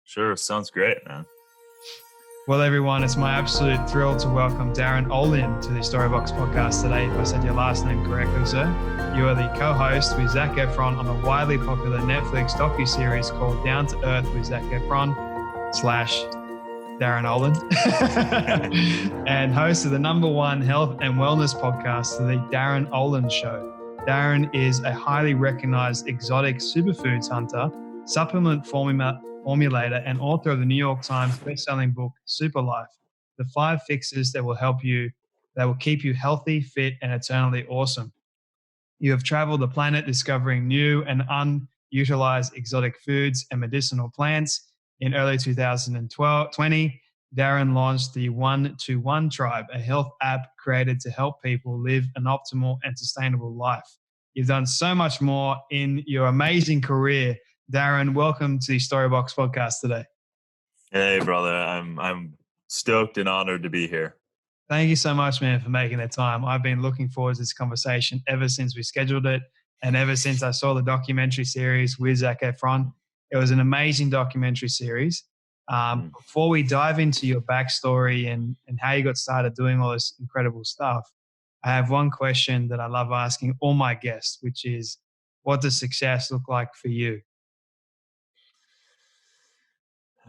Sure. Sounds great, man. Well, everyone, it's my absolute thrill to welcome Darin Olien to the Storybox podcast today. If I said your last name correctly, sir, you are the co-host with Zac Efron on the widely popular Netflix docu-series called Down to Earth with Zac Efron / Darin Olien, and host of the #1 health and wellness podcast, the Darin Olien Show. Darin is a highly recognized exotic superfoods hunter, supplement formulator, and author of the New York Times best-selling book, SuperLife, the 5 fixes that will keep you healthy, fit, and eternally awesome. You have traveled the planet discovering new and unutilized exotic foods and medicinal plants. In early 2020, Darin launched the 1-to-1 Tribe, a health app created to help people live an optimal and sustainable life. You've done so much more in your amazing career. Darin, welcome to the Storybox podcast today. Hey, brother. I'm stoked and honored to be here. Thank you so much, man, for making the time. I've been looking forward to this conversation ever since we scheduled it and ever since I saw the documentary series with Zac Efron. It was an amazing documentary series. Before we dive into your backstory and how you got started doing all this incredible stuff, I have one question that I love asking all my guests, which is, what does success look like for you?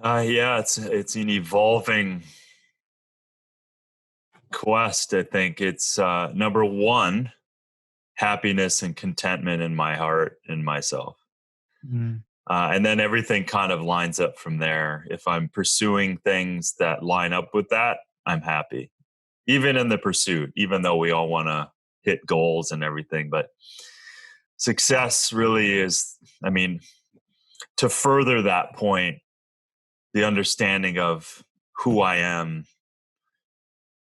Yeah, it's an evolving quest. I think it's number one, happiness and contentment in my heart and myself. And then everything kind of lines up from there. If I'm pursuing things that line up with that, I'm happy. Even in the pursuit, even though we all want to hit goals and everything. But success really is, to further that point, the understanding of who I am,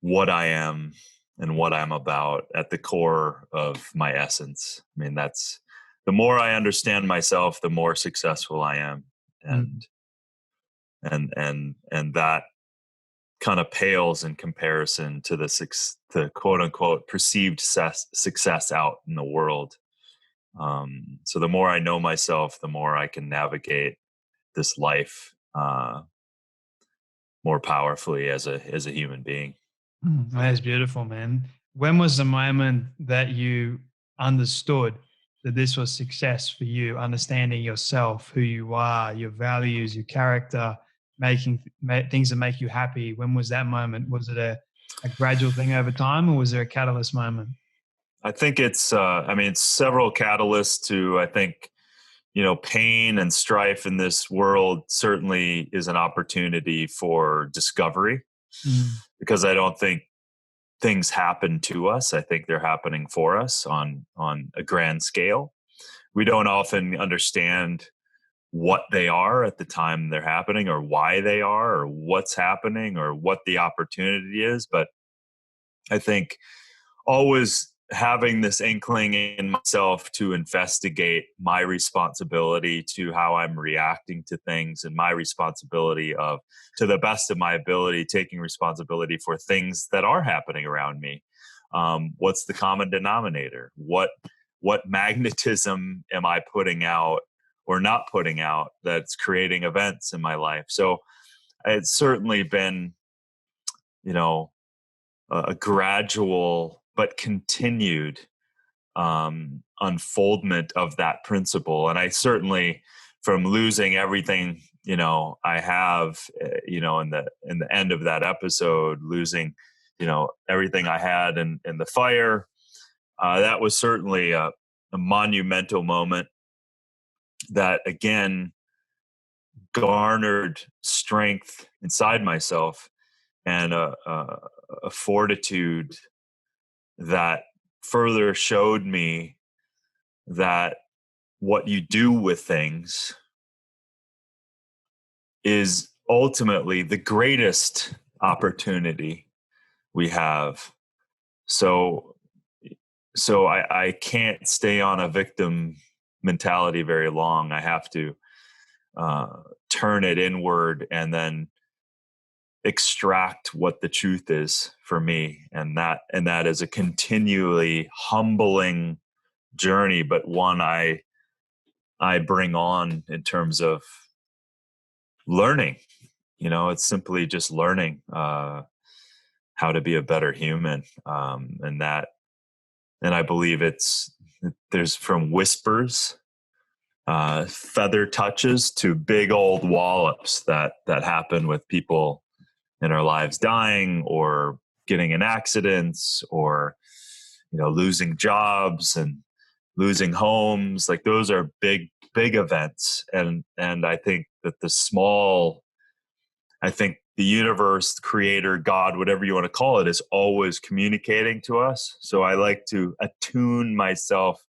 what I am, and what I'm about at the core of my essence. That's the more I understand myself, the more successful I am. And that kind of pales in comparison to the quote unquote perceived success out in the world. So the more I know myself, the more I can navigate this life more powerfully as a human being. That is beautiful, man. When was the moment that you understood that this was success for you, understanding yourself, who you are, your values, your character, making things that make you happy? When was that moment? Was it a gradual thing over time, or was there a catalyst moment? I think it's several catalysts to, I think, pain and strife in this world certainly is an opportunity for discovery, because I don't think things happen to us. I think they're happening for us on a grand scale. We don't often understand what they are at the time they're happening, or why they are, or what's happening, or what the opportunity is. But I think always having this inkling in myself to investigate my responsibility to how I'm reacting to things, and my responsibility of, to the best of my ability, taking responsibility for things that are happening around me. What's the common denominator? What magnetism am I putting out or not putting out that's creating events in my life? So it's certainly been, a gradual but continued unfoldment of that principle. And I certainly, from losing everything, I have, in the end of that episode, losing, everything I had in the fire, that was certainly a monumental moment that, again, garnered strength inside myself and a fortitude that further showed me that what you do with things is ultimately the greatest opportunity we have. So I can't stay on a victim mentality very long. I have to turn it inward and then extract what the truth is for me. And that is a continually humbling journey, but one I bring on in terms of learning. It's simply just learning how to be a better human. And I believe there's from whispers, feather touches to big old wallops that happen with people in our lives dying or getting in accidents or, losing jobs and losing homes. Like those are big events. And I think that I think the universe, the creator, God, whatever you want to call it, is always communicating to us. So I like to attune myself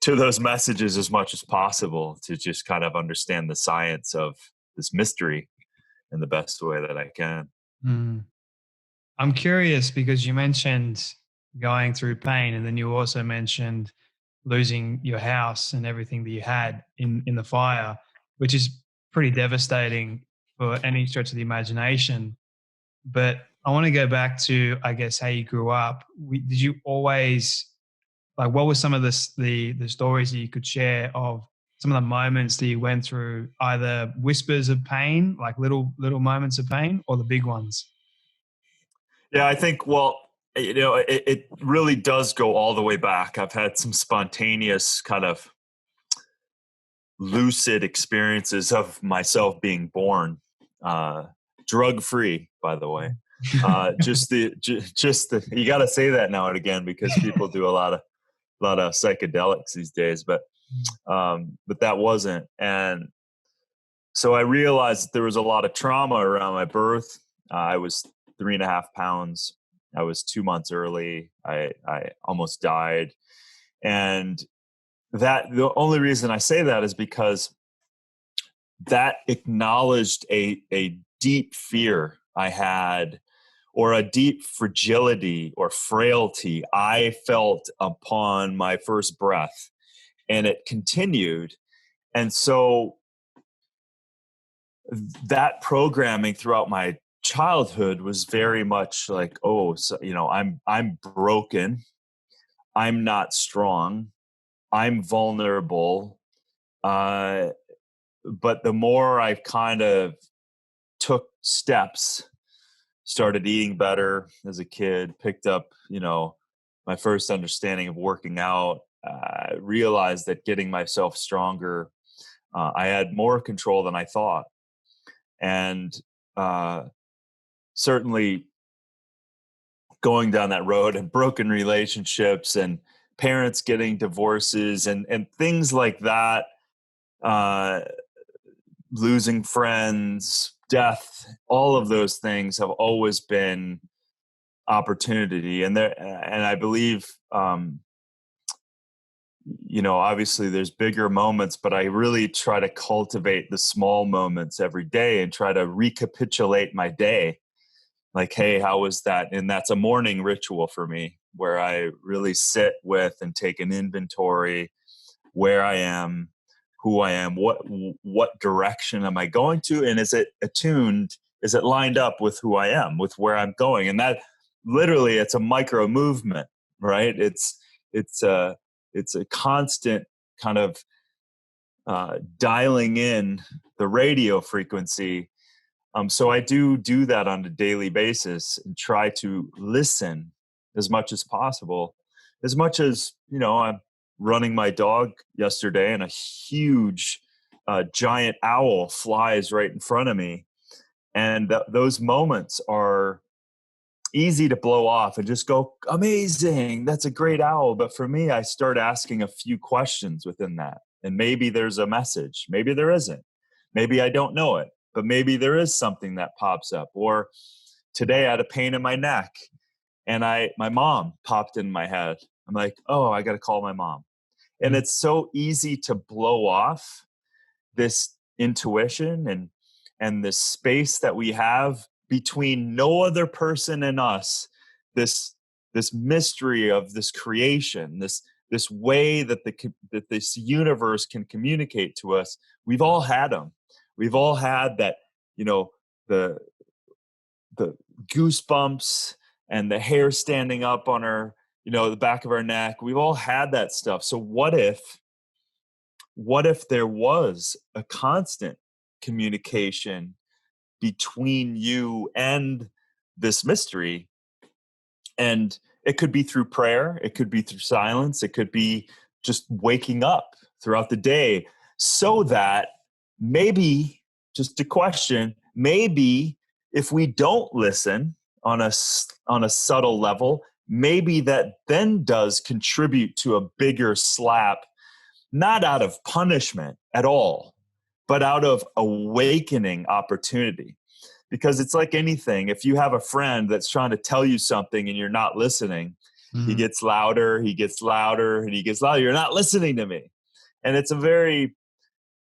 to those messages as much as possible to just kind of understand the science of this mystery in the best way that I can. Mm. I'm curious because you mentioned going through pain, and then you also mentioned losing your house and everything that you had in the fire, which is pretty devastating for any stretch of the imagination. But I want to go back to, I guess, how you grew up. Did you always, like, what were some of the stories that you could share of some of the moments that you went through, either whispers of pain, like little moments of pain, or the big ones? Yeah, I think, well, it really does go all the way back. I've had some spontaneous kind of lucid experiences of myself being born, drug free, by the way. Just the you got to say that now and again because people do a lot of psychedelics these days, but that wasn't. And so I realized that there was a lot of trauma around my birth. I was 3.5 pounds. I was 2 months early. I almost died. And the only reason I say that is because that acknowledged a deep fear I had, or a deep fragility or frailty I felt upon my first breath. And it continued. And so that programming throughout my childhood was very much like, oh, so, I'm broken. I'm not strong. I'm vulnerable. But the more I kind of took steps, started eating better as a kid, picked up, my first understanding of working out, realized that getting myself stronger, I had more control than I thought. And certainly going down that road and broken relationships and parents getting divorces and things like that, losing friends, death, all of those things have always been opportunity. And I believe, obviously there's bigger moments, but I really try to cultivate the small moments every day and try to recapitulate my day. Like, hey, how was that? And that's a morning ritual for me where I really sit with and take an inventory where I am, who I am, what direction am I going to, and is it attuned? Is it lined up with who I am, with where I'm going? And that literally, it's a micro movement, right? It's a constant kind of dialing in the radio frequency. So I do that on a daily basis and try to listen as much as possible. As much as, I'm running my dog yesterday and a huge giant owl flies right in front of me. And those moments are easy to blow off and just go, amazing, that's a great owl. But for me, I start asking a few questions within that. And maybe there's a message, maybe there isn't. Maybe I don't know it, but maybe there is something that pops up. Or today I had a pain in my neck and my mom popped in my head. I'm like, oh, I got to call my mom. And it's so easy to blow off this intuition and this space that we have between no other person and us, this mystery of this creation, this way that that this universe can communicate to us. We've all had them. We've all had that, the goosebumps and the hair standing up on our, the back of our neck. We've all had that stuff. So what if there was a constant communication between you and this mystery. And it could be through prayer, it could be through silence, it could be just waking up throughout the day, so that maybe, just a question, maybe if we don't listen on a subtle level, maybe that then does contribute to a bigger slap, not out of punishment at all, but out of awakening opportunity. Because it's like anything. If you have a friend that's trying to tell you something and you're not listening, he gets louder, he gets louder, and he gets louder. You're not listening to me. And it's a very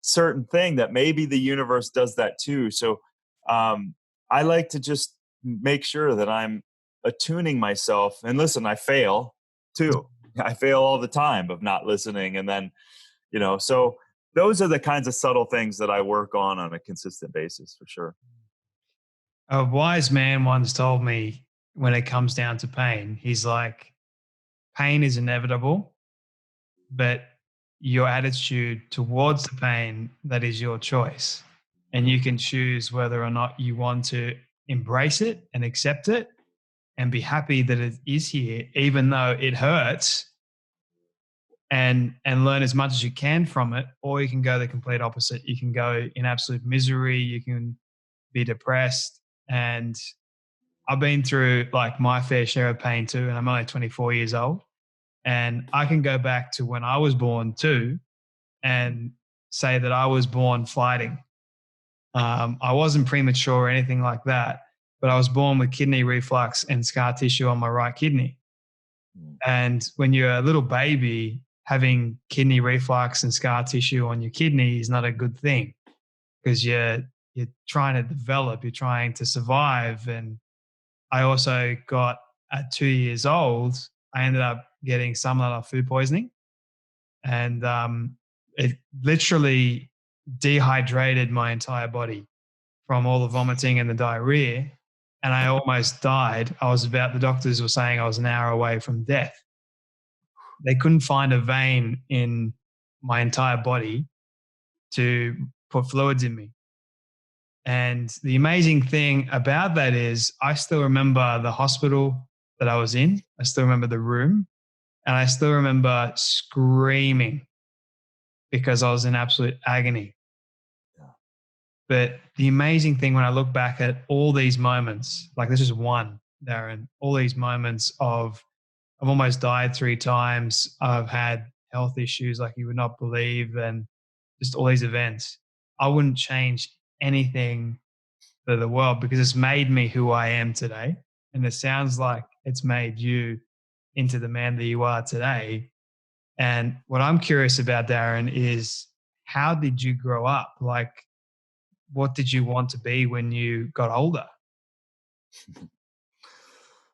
certain thing that maybe the universe does that too. So I like to just make sure that I'm attuning myself. And listen, I fail too. I fail all the time of not listening. And then, so those are the kinds of subtle things that I work on a consistent basis, for sure. A wise man once told me, when it comes down to pain, he's like, pain is inevitable, but your attitude towards the pain, that is your choice. And you can choose whether or not you want to embrace it and accept it and be happy that it is here, even though it hurts, and learn as much as you can from it. Or you can go the complete opposite. You can go in absolute misery. You can be depressed. And I've been through like my fair share of pain too. And I'm only 24 years old. And I can go back to when I was born too and say that I was born fighting. I wasn't premature or anything like that, but I was born with kidney reflux and scar tissue on my right kidney. And when you're a little baby, having kidney reflux and scar tissue on your kidney is not a good thing, because you're trying to develop, you're trying to survive. And I also got, at 2 years old, I ended up getting salmonella food poisoning. And it literally dehydrated my entire body from all the vomiting and the diarrhea. And I almost died. The doctors were saying I was an hour away from death. They couldn't find a vein in my entire body to put fluids in me. And the amazing thing about that is I still remember the hospital that I was in. I still remember the room. And I still remember screaming because I was in absolute agony. Yeah. But the amazing thing when I look back at all these moments, like this is one, Darin, all these moments of I've almost died 3 times. I've had health issues like you would not believe, and just all these events. I wouldn't change anything for the world, because it's made me who I am today. And it sounds like it's made you into the man that you are today. And what I'm curious about, Darin, is how did you grow up? Like, what did you want to be when you got older?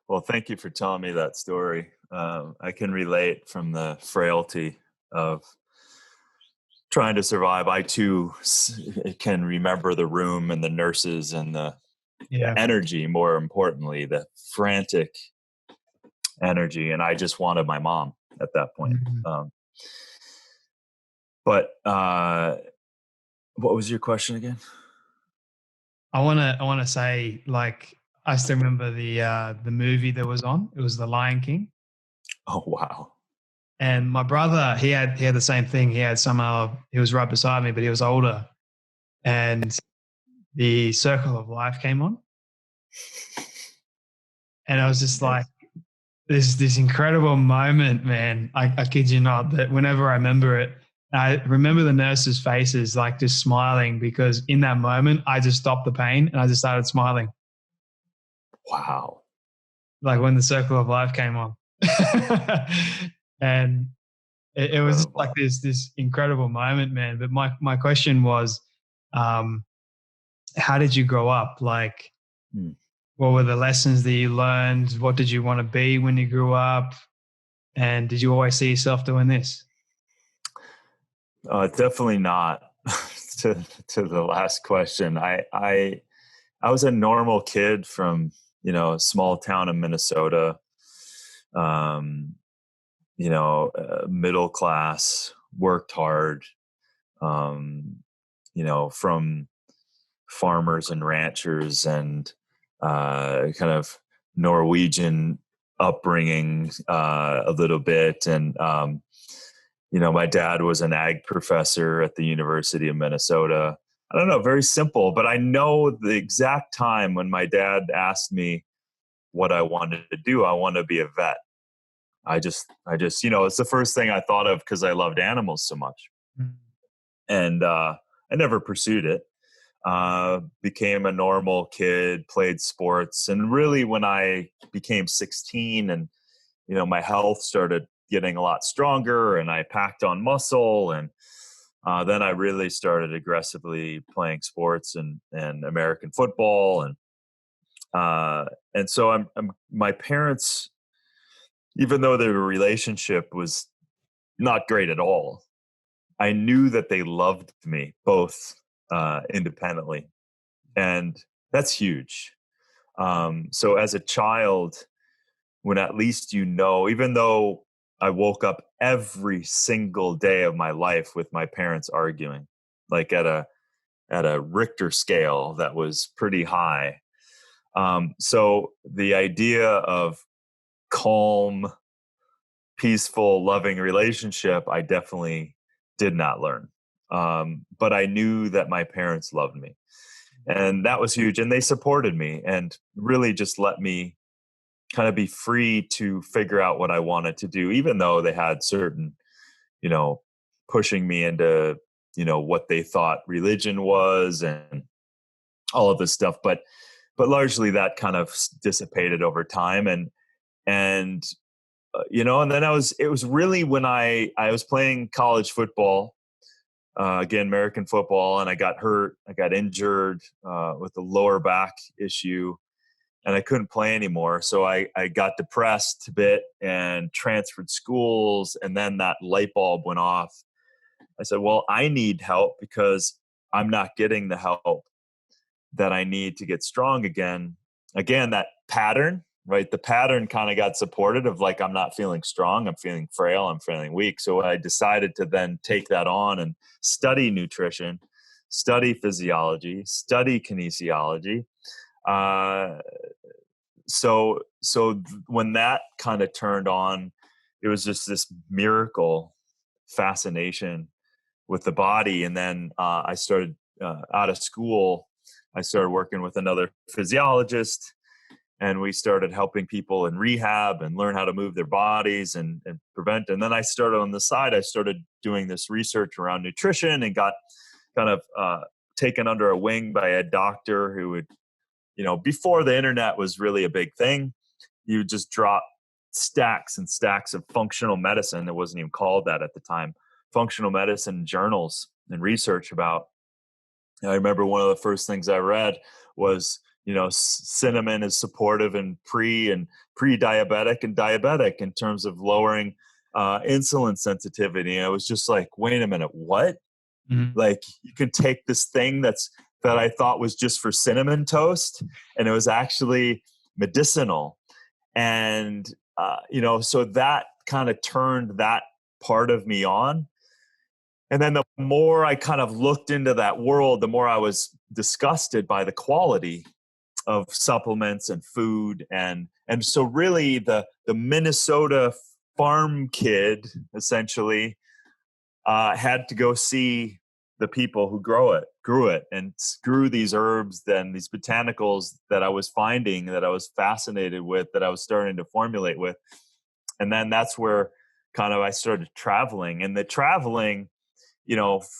Well, thank you for telling me that story. I can relate from the frailty of trying to survive. I too can remember the room and the nurses and the energy, more importantly, the frantic energy. And I just wanted my mom at that point. Mm-hmm. But what was your question again? I want to say, like, I still remember the movie that was on. It was The Lion King. Oh, wow. And my brother, he had the same thing. He was right beside me, but he was older. And the Circle of Life came on. And I was just like, this incredible moment, man. I kid you not, that whenever I remember it, I remember the nurses' faces, like just smiling, because in that moment, I just stopped the pain and I just started smiling. Wow. Like when the Circle of Life came on. And it was just like this incredible moment, man. But my question was, how did you grow up? Like, what were the lessons that you learned? What did you want to be when you grew up? And did you always see yourself doing this? Definitely not. to the last question, I was a normal kid from a small town in Minnesota. Middle class, worked hard. From farmers and ranchers and kind of Norwegian upbringing a little bit. And, my dad was an ag professor at the University of Minnesota. I don't know, very simple, but I know the exact time when my dad asked me what I wanted to do. I want to be a vet. I just, it's the first thing I thought of because I loved animals so much. Mm. And I never pursued it. Became a normal kid, played sports. And really when I became 16 and, my health started getting a lot stronger and I packed on muscle, and then I really started aggressively playing sports and American football. And so my parents, even though their relationship was not great at all, I knew that they loved me both independently. And that's huge. So as a child, when at least even though I woke up every single day of my life with my parents arguing, like at a Richter scale that was pretty high. So the idea of calm, peaceful, loving relationship, I definitely did not learn. But I knew that my parents loved me, and that was huge. And they supported me and really just let me kind of be free to figure out what I wanted to do, even though they had certain, pushing me into, what they thought religion was and all of this stuff. But largely that kind of dissipated over time. And then it was really when I was playing college football, again, American football, and I got hurt. I got injured with a lower back issue, and I couldn't play anymore. So I got depressed a bit and transferred schools. And then that light bulb went off. I said, well, I need help because I'm not getting the help that I need to get strong again. Again, that pattern, right? The pattern kind of got supported of like, I'm not feeling strong. I'm feeling frail. I'm feeling weak. So I decided to then take that on and study nutrition, study physiology, study kinesiology. So when that kind of turned on, it was just this miracle fascination with the body. And then I started out of school, I started working with another physiologist, and we started helping people in rehab and learn how to move their bodies and prevent. And then I started on the side, I started doing this research around nutrition and got kind of taken under a wing by a doctor who would, before the internet was really a big thing, you would just drop stacks and stacks of functional medicine. It wasn't even called that at the time. Functional medicine journals and research about. I remember one of the first things I read was, cinnamon is supportive in pre-diabetic and diabetic in terms of lowering insulin sensitivity. And I was just like, wait a minute, what? Mm-hmm. Like you can take this thing that I thought was just for cinnamon toast, and it was actually medicinal. And, so that kind of turned that part of me on. And then the more I kind of looked into that world, the more I was disgusted by the quality of supplements and food. And so really the Minnesota farm kid essentially had to go see the people who grew it and grew these herbs and these botanicals that I was finding, that I was fascinated with, that I was starting to formulate with. And then that's where kind of I started traveling. And the traveling,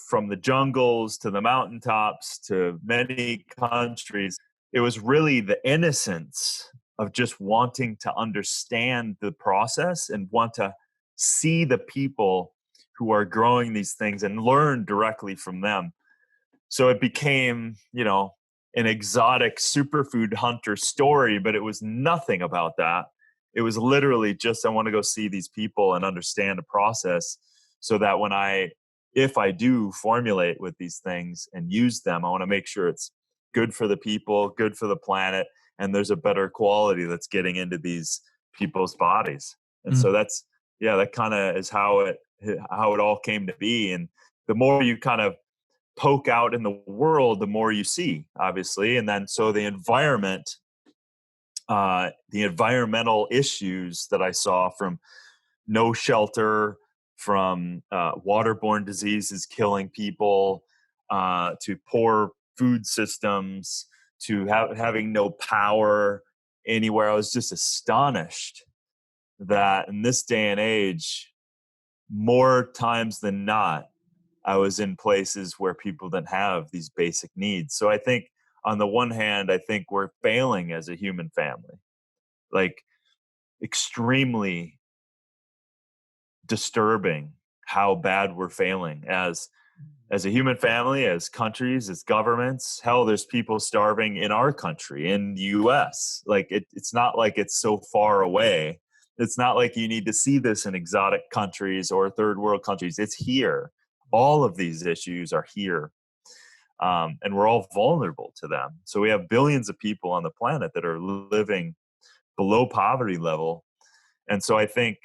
from the jungles to the mountaintops to many countries, it was really the innocence of just wanting to understand the process and want to see the people who are growing these things and learn directly from them. So it became, an exotic superfood hunter story, but it was nothing about that. It was literally just, I want to go see these people and understand the process so that if I do formulate with these things and use them, I want to make sure it's good for the people, good for the planet, and there's a better quality that's getting into these people's bodies. And so that kind of is how it all came to be. And the more you kind of poke out in the world, the more you see, obviously. And then so the environmental issues that I saw, from no shelter, from waterborne diseases killing people, to poor food systems, to having no power anywhere. I was just astonished that in this day and age, more times than not, I was in places where people didn't have these basic needs. So I think on the one hand, I think we're failing as a human family, like extremely disturbing how bad we're failing as a human family, as countries, as governments. Hell, there's people starving in our country, in the US. Like it's not like it's so far away. It's not like you need to see this in exotic countries or third world countries. It's here. All of these issues are here. And we're all vulnerable to them. So we have billions of people on the planet that are living below poverty level. And so I think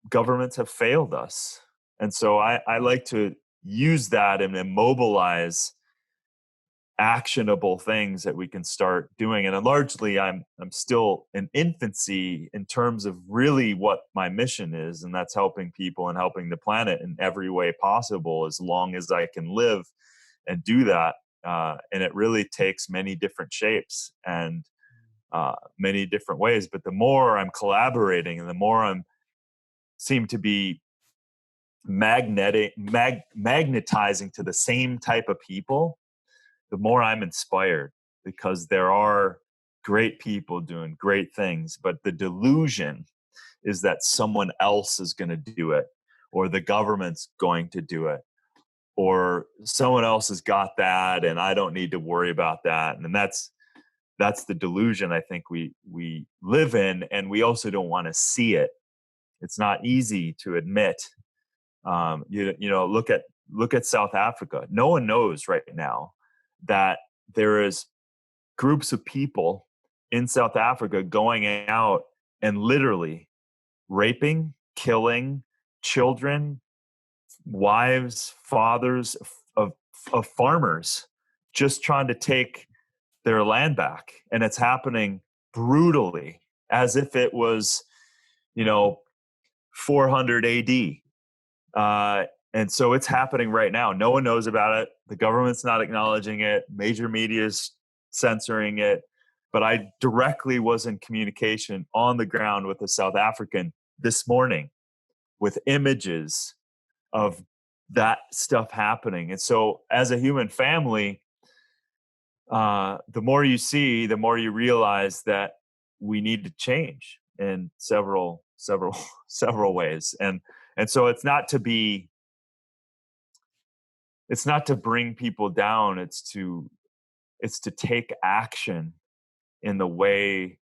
governments have failed us. And so I like to use that and mobilize actionable things that we can start doing. And largely, I'm still in infancy in terms of really what my mission is, and that's helping people and helping the planet in every way possible, as long as I can live and do that. And it really takes many different shapes and many different ways. But the more I'm collaborating and the more I'm seem to be magnetizing to the same type of people, the more I'm inspired, because there are great people doing great things. But the delusion is that someone else is going to do it, or the government's going to do it, or someone else has got that and I don't need to worry about that. And that's the delusion I think we live in, and we also don't want to see it. It's not easy to admit. Look at South Africa. No one knows right now that there is groups of people in South Africa going out and literally raping, killing children, wives, fathers of farmers, just trying to take their land back. And it's happening brutally, as if it was, 400 AD. And so it's happening right now. No one knows about it. The government's not acknowledging it. Major media is censoring it. But I directly was in communication on the ground with a South African this morning with images of that stuff happening. And so as a human family, the more you see, the more you realize that we need to change in several ways. And so it's not to bring people down. It's to take action in the way,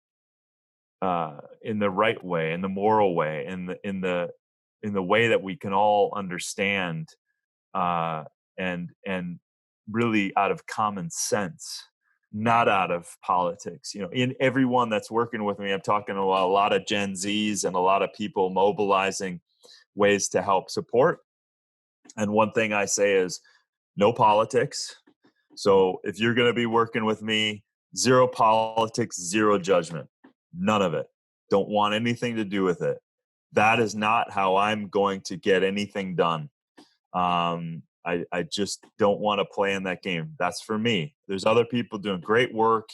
in the right way, in the moral way, in the way that we can all understand, and really out of common sense, not out of politics. In everyone that's working with me, I'm talking to a lot of Gen Zs and a lot of people mobilizing ways to help support. And one thing I say is no politics. So if you're going to be working with me, zero politics, zero judgment, none of it. Don't want anything to do with it. That is not how I'm going to get anything done. I just don't want to play in that game. That's for me. There's other people doing great work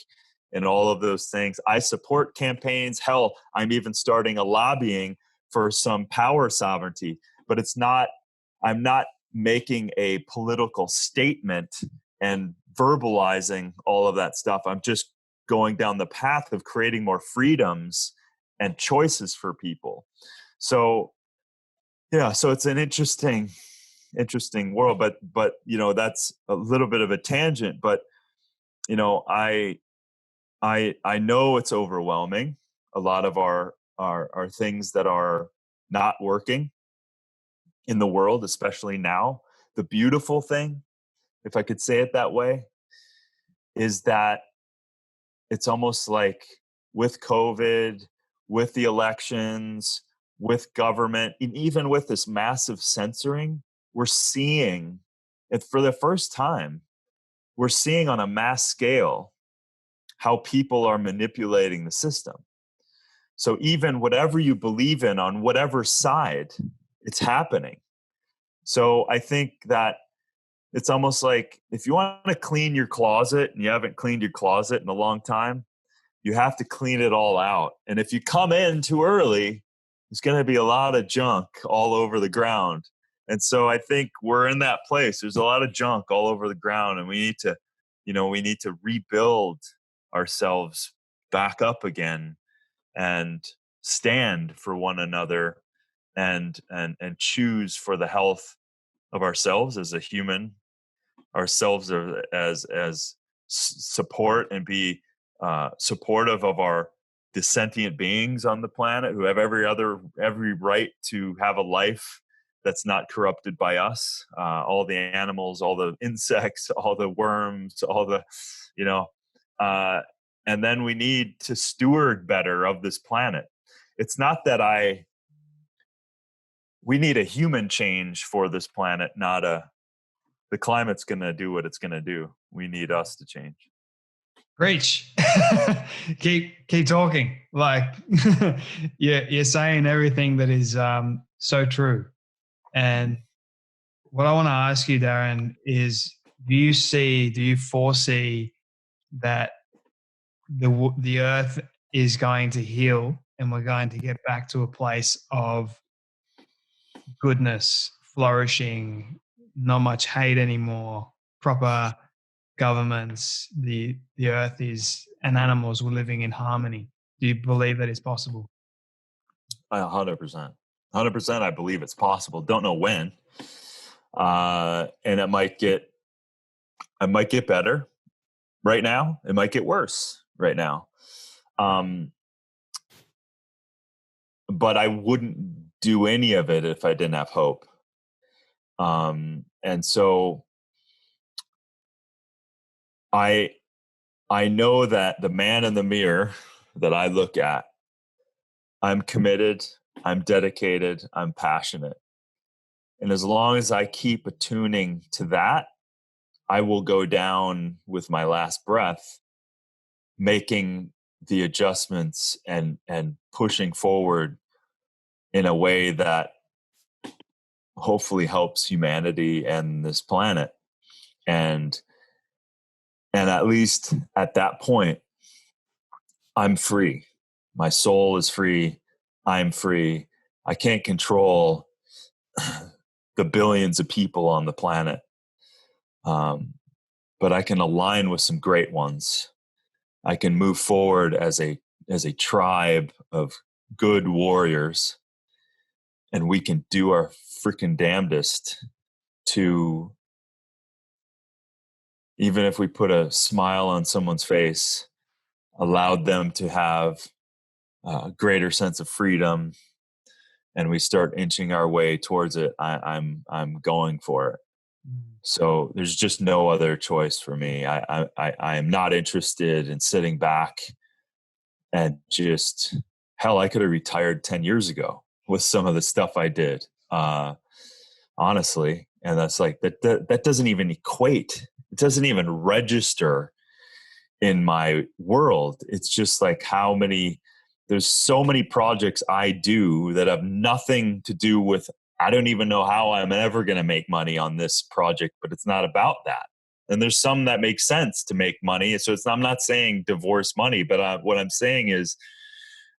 and all of those things. I support campaigns. Hell, I'm even starting a lobbying for some power sovereignty, but I'm not making a political statement and verbalizing all of that stuff. I'm just going down the path of creating more freedoms and choices for people. So, yeah, so it's an interesting world, but that's a little bit of a tangent, but I know it's overwhelming. A lot of our things that are not working in the world, especially now. The beautiful thing, if I could say it that way, is that it's almost like with COVID, with the elections, with government, and even with this massive censoring, we're seeing it for the first time. We're seeing on a mass scale how people are manipulating the system. So even whatever you believe in on whatever side, it's happening. So I think that it's almost like if you want to clean your closet and you haven't cleaned your closet in a long time, you have to clean it all out. And if you come in too early, there's going to be a lot of junk all over the ground. And so I think we're in that place. There's a lot of junk all over the ground, and we need to rebuild ourselves back up again and stand for one another and choose for the health of ourselves as a human, ourselves as support, and be supportive of the sentient beings on the planet who have every right to have a life that's not corrupted by us. All the animals, all the insects, all the worms, all the, and then we need to steward better of this planet. It's not that we need a human change for this planet, not the climate's going to do what it's going to do. We need us to change. Preach. keep talking. Like, you're saying everything that is so true. And what I want to ask you, Darin, is do you foresee that the earth is going to heal and we're going to get back to a place of goodness, flourishing, not much hate anymore, proper governments, the earth is, and animals were living in harmony? Do you believe that it's possible? 100%. 100%. I believe it's possible. Don't know when. And it might get better right now. It might get worse right now. But I wouldn't do any of it if I didn't have hope. And so I know that the man in the mirror that I look at, I'm committed, I'm dedicated, I'm passionate. And as long as I keep attuning to that, I will go down with my last breath, making the adjustments and pushing forward in a way that hopefully helps humanity and this planet. And at least at that point, I'm free. My soul is free. I'm free. I can't control the billions of people on the planet. But I can align with some great ones. I can move forward as a tribe of good warriors, and we can do our freaking damnedest to, even if we put a smile on someone's face, allowed them to have a greater sense of freedom, and we start inching our way towards it. I'm going for it. So there's just no other choice for me. I am not interested in sitting back and just, hell, I could have retired 10 years ago with some of the stuff I did, honestly. And that's like, that doesn't even equate. It doesn't even register in my world. It's just like there's so many projects I do that have nothing to do with, I don't even know how I'm ever going to make money on this project, but it's not about that. And there's some that make sense to make money. So I'm not saying divorce money, but what I'm saying is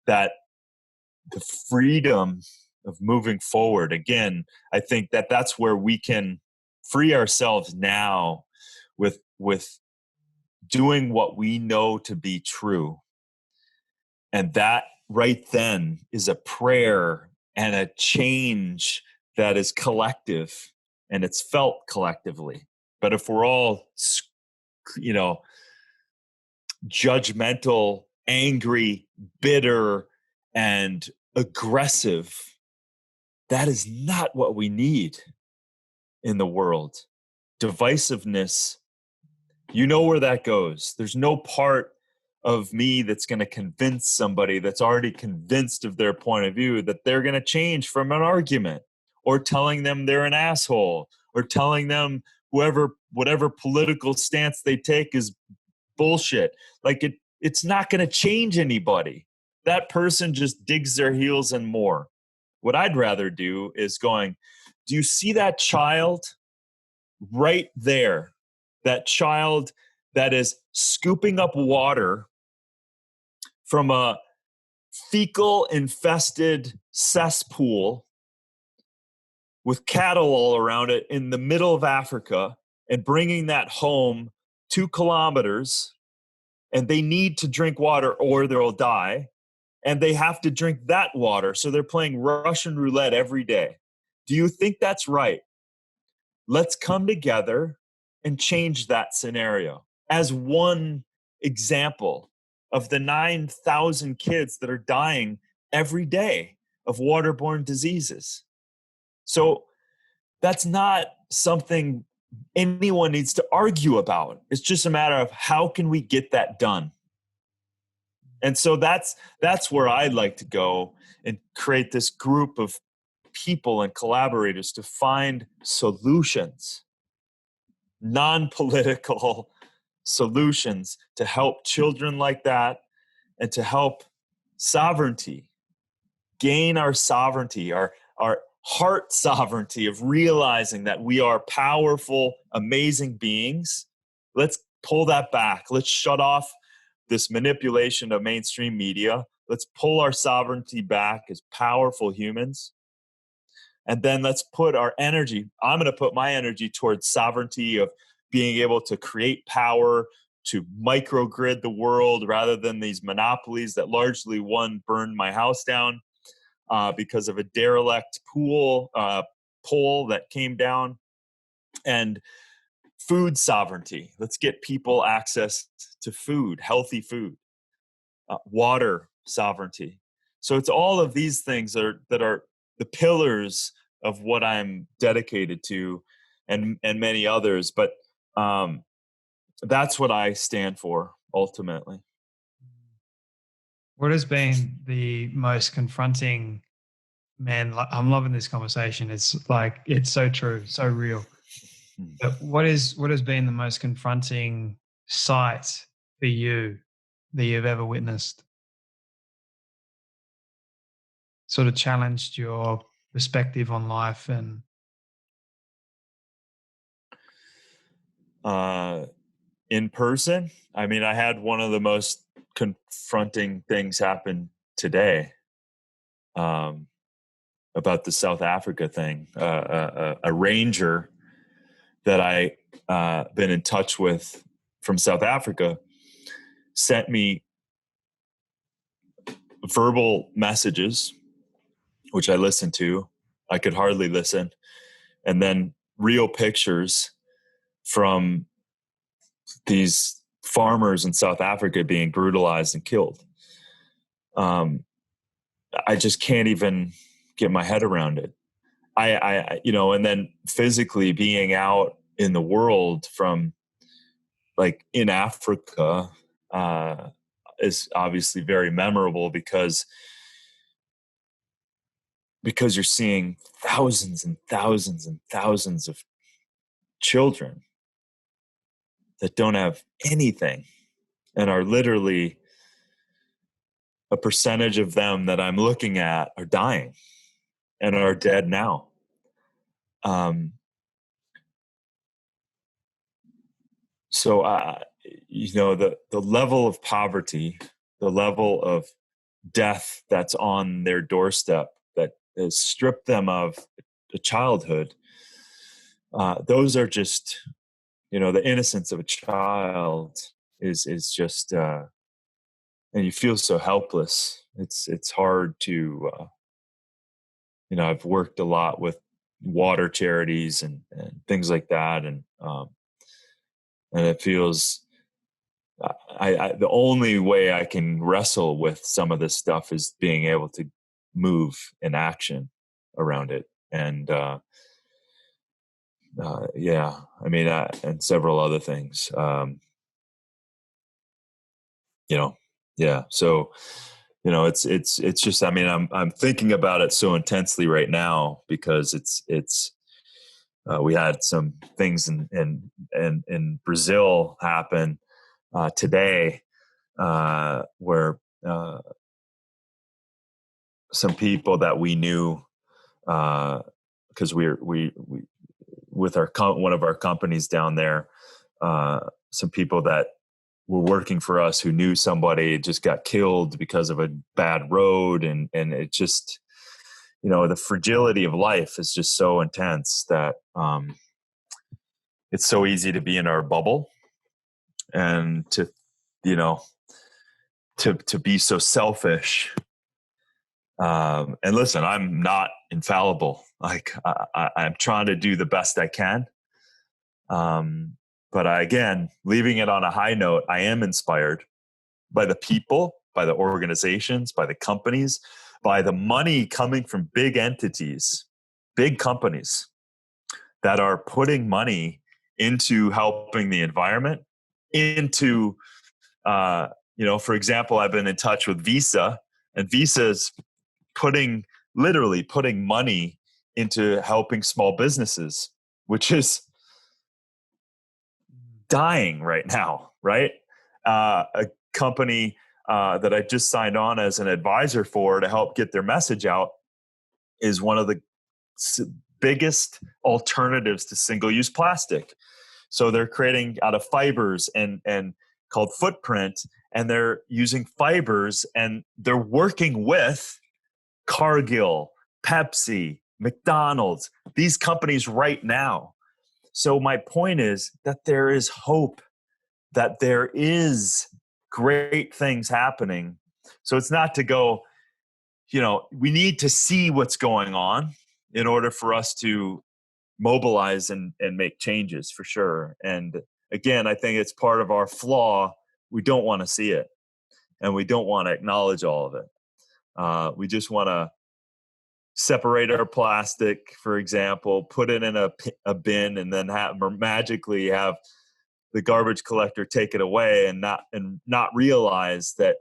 that the freedom of moving forward, again, I think that's where we can free ourselves now with doing what we know to be true. And that right then is a prayer and a change that is collective, and it's felt collectively. But if we're all, judgmental, angry, bitter, and aggressive, that is not what we need in the world. Divisiveness, you know where that goes. There's no part of me that's going to convince somebody that's already convinced of their point of view that they're going to change from an argument or telling them they're an asshole, or telling them whatever political stance they take is bullshit. Like it's not going to change anybody. That person just digs their heels in more. What I'd rather do is going, do you see that child right there? That child that is scooping up water from a fecal infested cesspool with cattle all around it in the middle of Africa and bringing that home 2 kilometers, and they need to drink water or they'll die, and they have to drink that water. So they're playing Russian roulette every day. Do you think that's right? Let's come together and change that scenario as one example of the 9,000 kids that are dying every day of waterborne diseases. So that's not something anyone needs to argue about. It's just a matter of how can we get that done? And so that's where I'd like to go and create this group of people and collaborators to find solutions, non-political solutions to help children like that and to help sovereignty, gain our sovereignty, our heart sovereignty of realizing that we are powerful, amazing beings. Let's pull that back. Let's shut off this manipulation of mainstream media. Let's pull our sovereignty back as powerful humans. And then let's put our energy, I'm going to put my energy towards sovereignty of being able to create power, to microgrid the world rather than these monopolies that largely burned my house down because of a derelict pole that came down. And food sovereignty. Let's get people access to food, healthy food, water sovereignty. So it's all of these things that are the pillars of what I'm dedicated to, and many others. But that's what I stand for ultimately. What has been the most confronting, man? I'm loving this conversation. It's like, it's so true, so real. But what has been the most confronting sight for you that you've ever witnessed? Sort of challenged your perspective on life and in person. I mean, I had one of the most confronting things happen today about the South Africa thing. A ranger that I been in touch with from South Africa sent me verbal messages, which I listened to. I could hardly listen. And then real pictures from these farmers in South Africa being brutalized and killed. I just can't even get my head around it. And then physically being out in the world from like in Africa is obviously very memorable because you're seeing thousands and thousands and thousands of children that don't have anything and are literally a percentage of them that I'm looking at are dying and are dead now. So, the level of poverty, the level of death that's on their doorstep that has stripped them of a childhood, those are just, the innocence of a child is just, and you feel so helpless. It's hard to, I've worked a lot with water charities and things like that. And it feels, the only way I can wrestle with some of this stuff is being able to move in action around it. And, and several other things, So it's just, I mean, I'm thinking about it so intensely right now because we had some things in Brazil happen today where some people that we knew, because we with one of our companies down there, some people that were working for us who knew somebody just got killed because of a bad road, and it just, the fragility of life is just so intense that it's so easy to be in our bubble and to be so selfish. And listen, I'm not infallible. Like I'm trying to do the best I can. But again, leaving it on a high note, I am inspired by the people, by the organizations, by the companies, by the money coming from big entities, big companies that are putting money into helping the environment, into, for example, I've been in touch with Visa, and Visa's literally putting money into helping small businesses, which is dying right now, right? A company that I just signed on as an advisor for to help get their message out is one of the biggest alternatives to single-use plastic. So they're creating out of fibers and called Footprint, and they're using fibers, and they're working with Cargill, Pepsi, McDonald's, these companies right now. So my point is that there is hope, that there is great things happening. So it's not to go, we need to see what's going on in order for us to mobilize and make changes, for sure. And again, I think it's part of our flaw. We don't want to see it, and we don't want to acknowledge all of it. We just want to separate our plastic, for example, put it in a bin, and then magically have the garbage collector take it away, and not realize that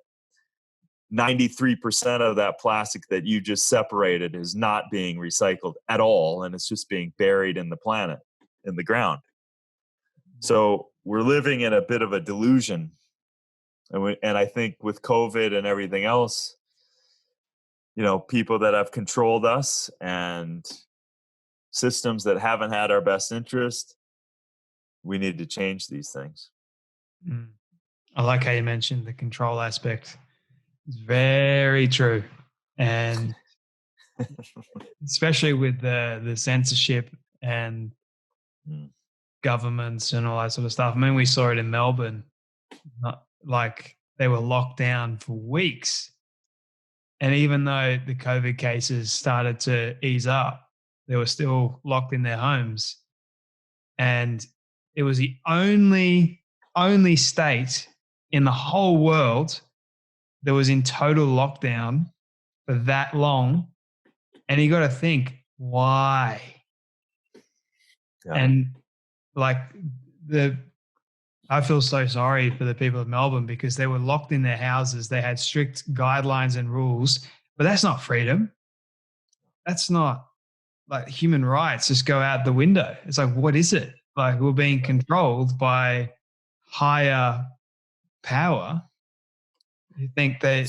93% of that plastic that you just separated is not being recycled at all, and it's just being buried in the planet, in the ground. So we're living in a bit of a delusion, and I think with COVID and everything else, people that have controlled us and systems that haven't had our best interest, we need to change these things. I like how you mentioned the control aspect. It's very true. And especially with the censorship and governments and all that sort of stuff. I mean, we saw it in Melbourne, like they were locked down for weeks. And even though the COVID cases started to ease up, they were still locked in their homes. And it was the only state in the whole world that was in total lockdown for that long. And you got to think, why? Yeah. And like I feel so sorry for the people of Melbourne because they were locked in their houses. They had strict guidelines and rules, but that's not freedom. That's not like human rights just go out the window. It's like, what is it? Like we're being controlled by higher power. You think and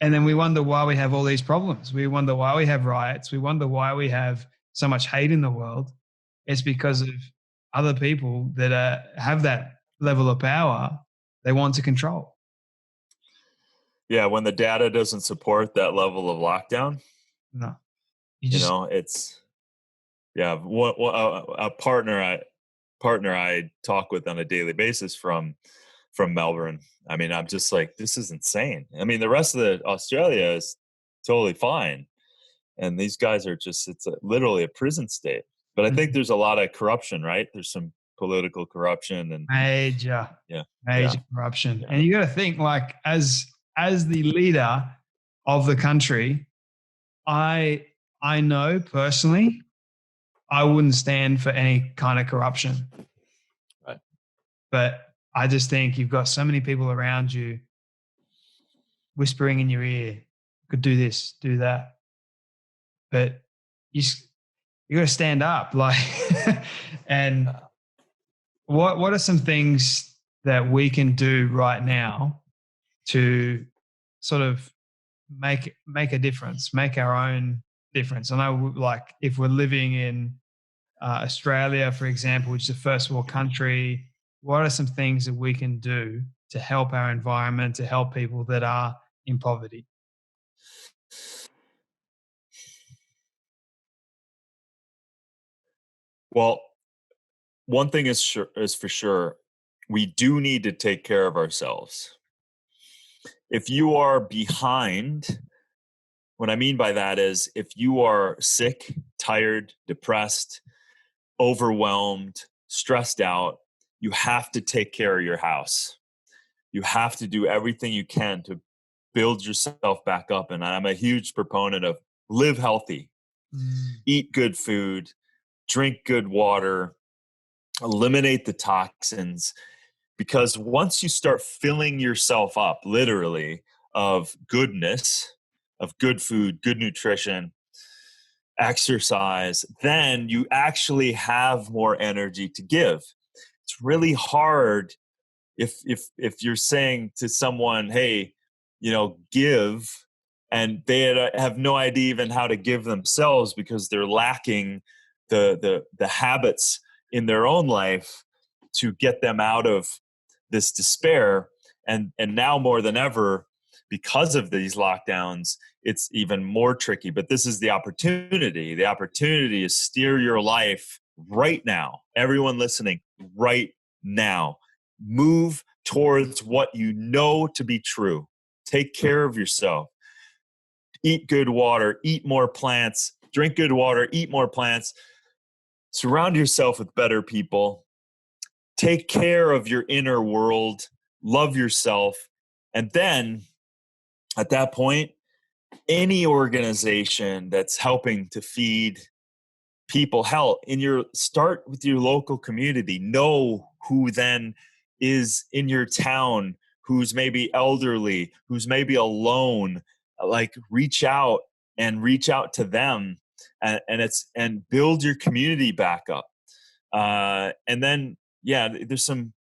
then we wonder why we have all these problems. We wonder why we have riots. We wonder why we have so much hate in the world. It's because of other people that have that level of power they want to control. Yeah, when the data doesn't support that level of lockdown, no, it's a partner I talk with on a daily basis from Melbourne. I mean, I'm just like, this is insane. I mean, the rest of Australia is totally fine, and these guys are just literally a prison state. But I think there's a lot of corruption, right? There's some political corruption and major corruption. Yeah. And you got to think, like, as the leader of the country, I know personally, I wouldn't stand for any kind of corruption. Right. But I just think you've got so many people around you whispering in your ear, you could do this, do that. But you you got to stand up, like, and what are some things that we can do right now to sort of make a difference, make our own difference? I know, like, if we're living in Australia, for example, which is a first world country, what are some things that we can do to help our environment, to help people that are in poverty? Well, one thing is for sure, we do need to take care of ourselves. If you are behind, what I mean by that is if you are sick, tired, depressed, overwhelmed, stressed out, you have to take care of your house. You have to do everything you can to build yourself back up. And I'm a huge proponent of live healthy, Mm, eat good food, drink good water, eliminate the toxins. Because once you start filling yourself up, literally, of goodness, of good food, good nutrition, exercise, then you actually have more energy to give. It's really hard if you're saying to someone, hey, give, and they have no idea even how to give themselves because they're lacking the habits in their own life to get them out of this despair. And now more than ever, because of these lockdowns, it's even more tricky. But this is the opportunity. The opportunity is steer your life right now. Everyone listening, right now. Move towards what you know to be true. Take care of yourself. Eat good water, eat more plants, drink good water, eat more plants. Surround yourself with better people. Take care of your inner world. Love yourself. And then at that point, any organization that's helping to feed people health start with your local community. Know who then is in your town, who's maybe elderly, who's maybe alone. Like reach out to them, and build your community back up. And then, yeah, there's some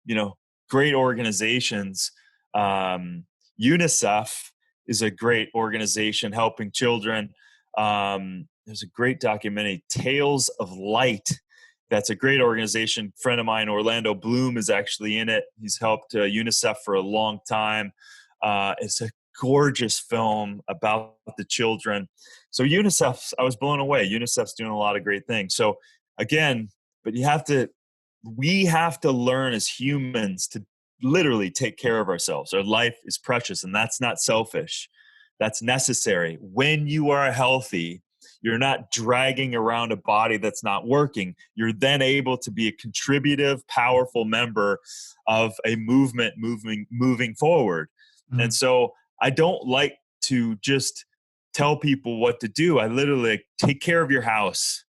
great organizations. UNICEF is a great organization helping children. There's a great documentary, Tales of Light. That's a great organization. Friend of mine, Orlando Bloom, is actually in it. He's helped UNICEF for a long time. It's a gorgeous film about the children. So UNICEF, I was blown away. UNICEF's doing a lot of great things. So again, but we have to learn as humans to literally take care of ourselves. Our life is precious, and that's not selfish. That's necessary. When you are healthy, you're not dragging around a body that's not working. You're then able to be a contributive, powerful member of a movement moving forward. And mm, so I don't like to just tell people what to do. I literally take care of your house.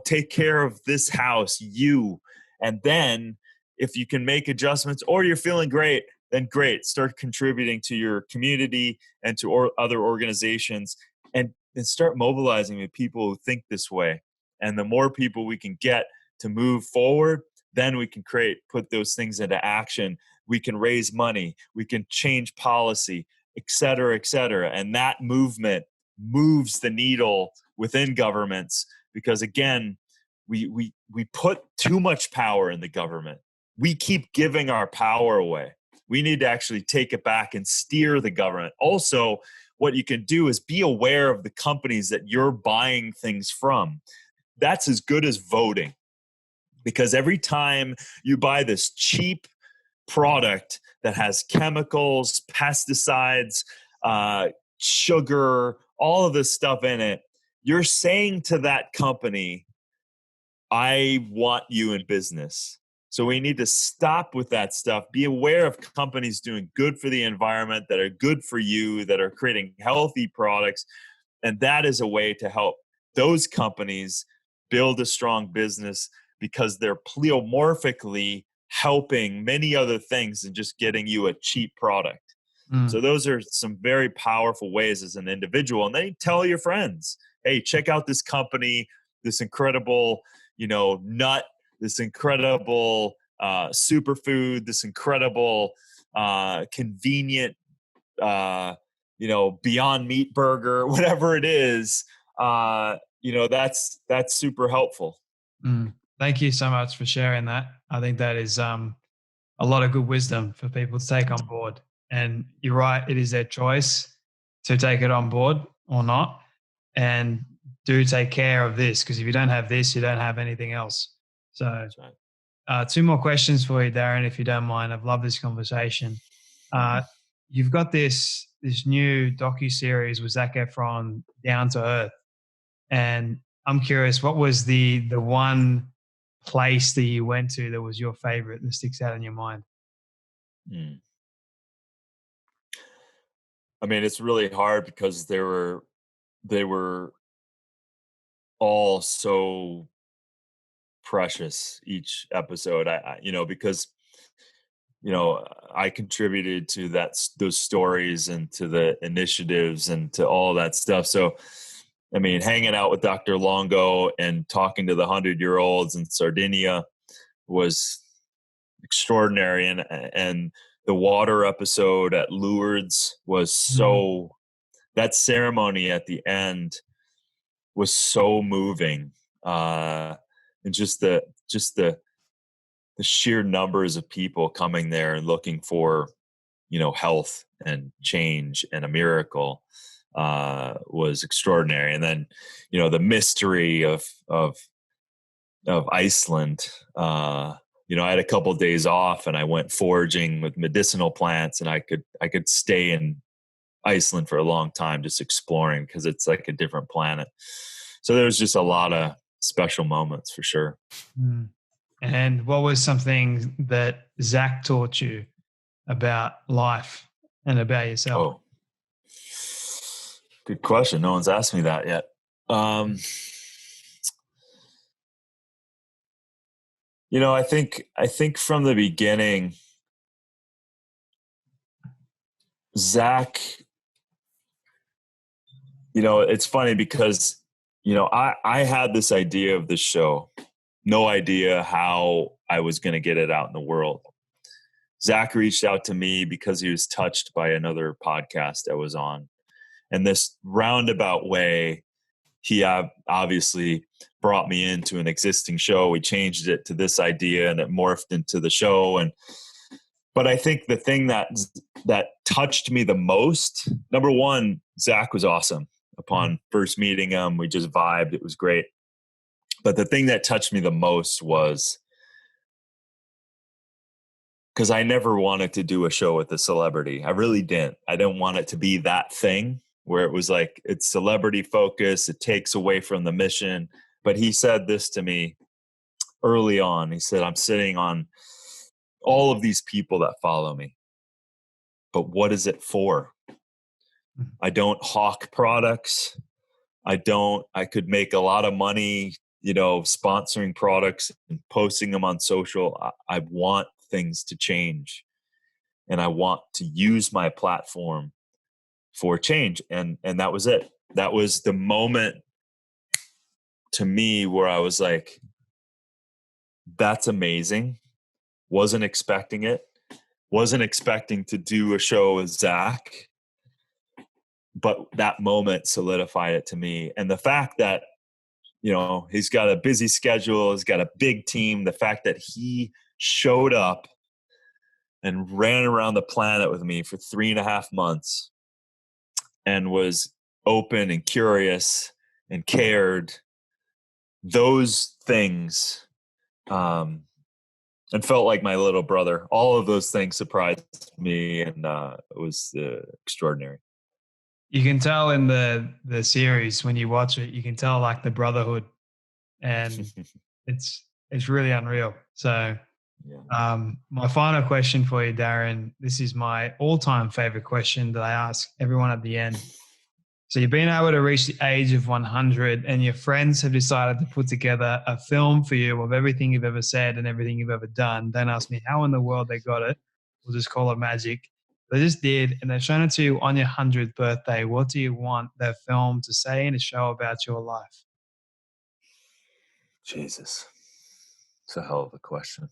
Take care of this house, you. And then if you can make adjustments or you're feeling great, then great. Start contributing to your community and to other organizations, and start mobilizing with people who think this way. And the more people we can get to move forward, then we can put those things into action. We can raise money. We can change policy, et cetera, et cetera. And that movement moves the needle within governments because, again, we put too much power in the government. We keep giving our power away. We need to actually take it back and steer the government. Also, what you can do is be aware of the companies that you're buying things from. That's as good as voting, because every time you buy this cheap product that has chemicals, pesticides, sugar, all of this stuff in it, you're saying to that company, I want you in business. So we need to stop with that stuff. Be aware of companies doing good for the environment, that are good for you, that are creating healthy products. And that is a way to help those companies build a strong business, because they're pleomorphically helping many other things than just getting you a cheap product. Mm. So those are some very powerful ways as an individual. And then you tell your friends, hey, check out this company, this incredible, nut, this incredible superfood, this incredible convenient, Beyond Meat burger, whatever it is. That's super helpful. Mm. Thank you so much for sharing that. I think that is a lot of good wisdom for people to take on board. And you're right, it is their choice to take it on board or not. And do take care of this, because if you don't have this, you don't have anything else. So, That's two more questions for you, Darin, if you don't mind. I've loved this conversation. right. You've got this new docu-series with Zac Efron, Down to Earth. And I'm curious, what was the one place that you went to that was your favorite that sticks out in your mind? Mm. I mean, it's really hard because they were all so precious each episode. Because I contributed to those stories and to the initiatives and to all that stuff. So, I mean, hanging out with Dr. Longo and talking to the 100-year-olds in Sardinia was extraordinary. And the water episode at Lourdes was that ceremony at the end was so moving. And just the sheer numbers of people coming there and looking for, health and change and a miracle was extraordinary. And then, the mystery of Iceland. I had a couple of days off and I went foraging with medicinal plants, and I could stay in Iceland for a long time just exploring, because it's like a different planet. So there was just a lot of special moments for sure. Mm. And what was something that Zac taught you about life and about yourself? Oh, good question. No one's asked me that yet. I think from the beginning, Zac, it's funny because, I had this idea of this show, no idea how I was going to get it out in the world. Zac reached out to me because he was touched by another podcast I was on. And this roundabout way, he obviously brought me into an existing show. We changed it to this idea and it morphed into the show. But I think the thing that touched me the most, number one, Zac was awesome. Upon first meeting him, we just vibed. It was great. But the thing that touched me the most was, because I never wanted to do a show with a celebrity. I really didn't. I didn't want it to be that thing where it was like, it's celebrity focused. It takes away from the mission. But he said this to me early on. He said, I'm sitting on all of these people that follow me, but what is it for? I don't hawk products. I could make a lot of money, sponsoring products and posting them on social. I want things to change, and I want to use my platform for change. And that was it. That was the moment to me where I was like, that's amazing. Wasn't expecting it. Wasn't expecting to do a show with Zac, but that moment solidified it to me. And the fact that, he's got a busy schedule, he's got a big team, the fact that he showed up and ran around the planet with me for 3.5 months and was open and curious and cared, those things, and felt like my little brother. All of those things surprised me, and it was extraordinary. You can tell in the series when you watch it, you can tell like the brotherhood, and it's really unreal. So, my final question for you, Darin, this is my all-time favorite question that I ask everyone at the end. So you've been able to reach the age of 100 and your friends have decided to put together a film for you of everything you've ever said and everything you've ever done. Don't ask me how in the world they got it. We'll just call it magic. They just did, and they've shown it to you on your 100th birthday. What do you want that film to say in a show about your life? Jesus. It's a hell of a question.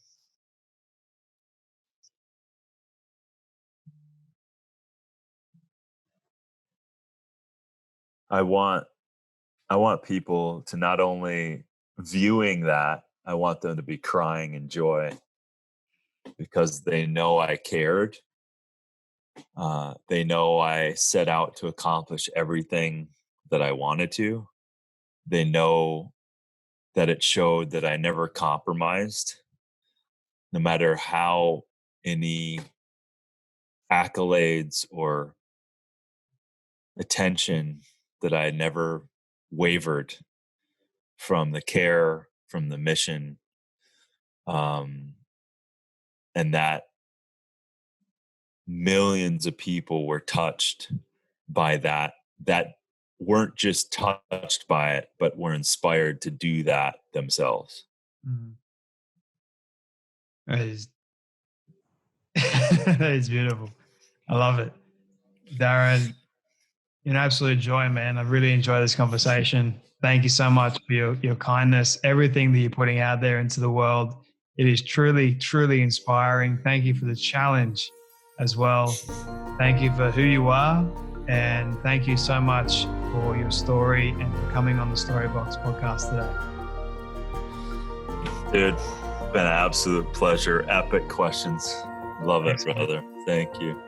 I want people to not only viewing that, I want them to be crying in joy because they know I cared. They know I set out to accomplish everything that I wanted to. They know that it showed that I never compromised, no matter how any accolades or attention, that I never wavered from the care, from the mission, and that millions of people were touched by that weren't just touched by it, but were inspired to do that themselves. Mm. That is, that is beautiful. I love it. Darin, you're an absolute joy, man. I really enjoyed this conversation. Thank you so much for your kindness, everything that you're putting out there into the world. It is truly, truly inspiring. Thank you for the challenge as well. Thank you for who you are. And thank you so much for your story and for coming on the Storybox podcast today. Dude, it's been an absolute pleasure. Epic questions. Love it, brother. Thank you.